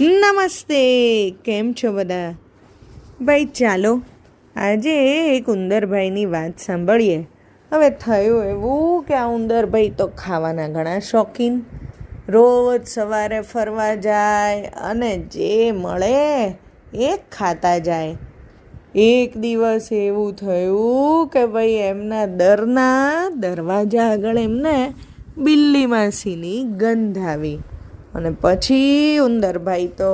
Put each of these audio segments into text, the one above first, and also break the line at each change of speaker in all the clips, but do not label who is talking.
નમસ્તે, કેમ છો બધા? ભાઈ ચાલો આજે એક ઉંદરભાઈની વાત સાંભળીએ. હવે થયું એવું કે આ ઉંદરભાઈ તો ખાવાના ઘણા શોખીન, રોજ સવારે ફરવા જાય અને જે મળે એ ખાતા જાય. એક દિવસ એવું થયું કે ભાઈ એમના દરના દરવાજા આગળ એમને બિલ્લી માસીની ગંધ આવી અને પછી ઉંદરભાઈ તો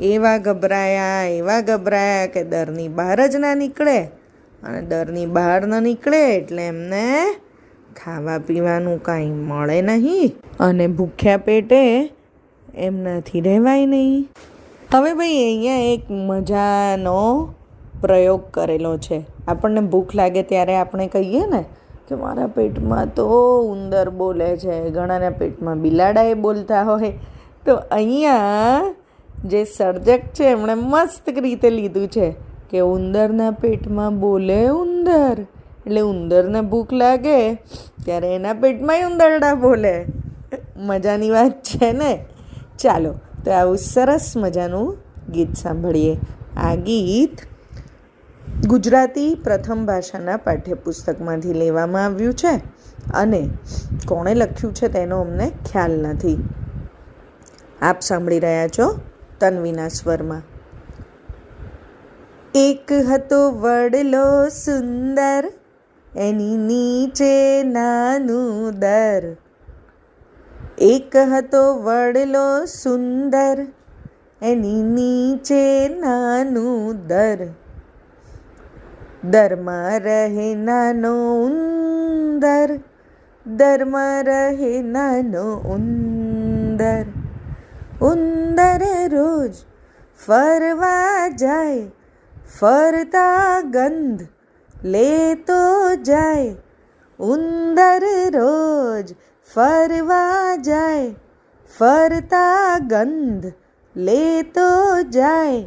એવા ગભરાયા કે દરની બહાર જ ના નીકળે. અને દરની બહાર ન નીકળે એટલે એમને ખાવા પીવાનું કાંઈ મળે નહીં અને ભૂખ્યા પેટે એમનાથી રહેવાય નહીં. હવે ભાઈ અહીંયા એક મજાનો પ્રયોગ કરેલો છે. આપણને ભૂખ લાગે ત્યારે આપણે કહીએ ને કે મારા પેટમાં તો ઉંદર બોલે છે, ઘણાના પેટમાં બિલાડા એ બોલતા હોય. તો અહીંયા જે સર્જક છે એમણે મસ્ત રીતે લીધું છે કે ઉંદરના પેટમાં બોલે ઉંદર, એટલે ઉંદરને ભૂખ લાગે ત્યારે એના પેટમાંય ઉંદરડા બોલે. મજાની વાત છે ને? ચાલો તો આવું સરસ મજાનું ગીત સાંભળીએ. આ ગીત ગુજરાતી પ્રથમ ભાષાના પાઠ્યપુસ્તકમાંથી લેવામાં આવ્યું છે અને કોણે લખ્યું છે તેનો અમને ખ્યાલ નથી. આપ સાંભળી રહ્યા છો તન્વીના સ્વરમાં. એક હતો વડલો સુંદર, એની નીચે નાનું દર. એક હતો વડલો સુંદર, એની નીચે નાનું દર. દરમાં રહે નાનો ઉંદર, દરમાં રહે નાનો ઉંદર. ઉંદર રોજ ફરવા જાય, ફરતા ગંધ લેતો જાય. ઉંદર રોજ ફરવા જાય, ફરતા ગંધ લેતો જાય.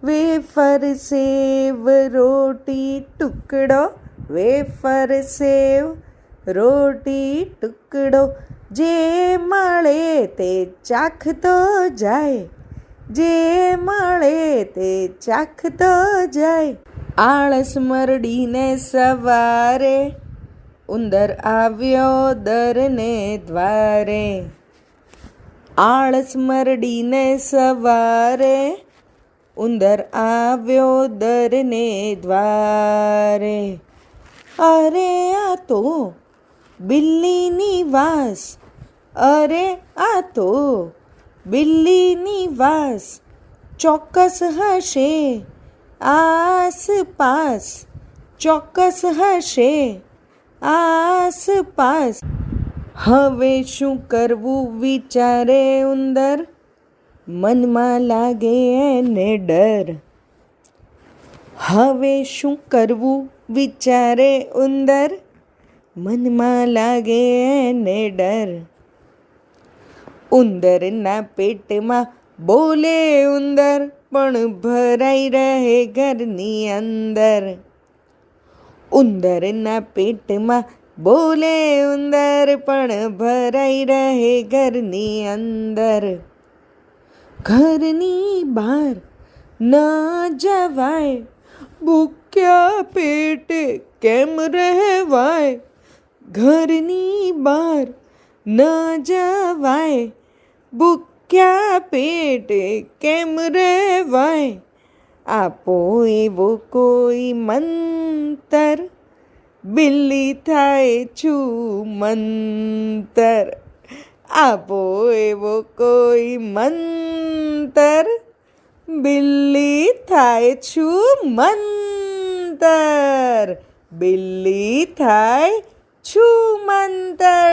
વેફર સેવ રોટી ટુકડો, વેફર સેવ રોટી ટુકડો. જે મળે તે ચાખતો જાય, જે મળે તે ચાખતો જાય. આળસ મરડીને સવારે, ઉંદર આવ્યો દરને દ્વારે. આળસ મરડીને સવારે, ઉંદર આવ્યો દરને દ્વારે. અરે આ તો બિલ્લીની વાસ, અરે આ તો બિલ્લીની વાસ. ચોક્કસ હશે આસપાસ, ચોક્કસ હશે આસપાસ. હવે શું કરવું વિચારે ઉંદર, મનમાં લાગે એને ડર. હવે શું કરવું વિચારે ઉંદર, મનમાં લાગે એને ડર. ઉંદરના પેટમાં બોલે ઉંદર, પણ ભરાઈ રહે ઘરની અંદર. ઉંદરના પેટમાં બોલે ઉંદર, પણ ભરાઈ રહે ઘરની અંદર. ઘરની બહાર ન જવાય, ભૂખ્યા પેટે કેમ રહેવાય. ઘરની બહાર ન જવાય, ભૂખ્યા પેટે કેમ રહેવાય. આપો એવો કોઈ મંતર, બિલ્લી થાય છું મંતર. આપો એવો કોઈ મંતર, બિલ્લી થાય છું મંતર. બિલ્લી થાય છું મંતર.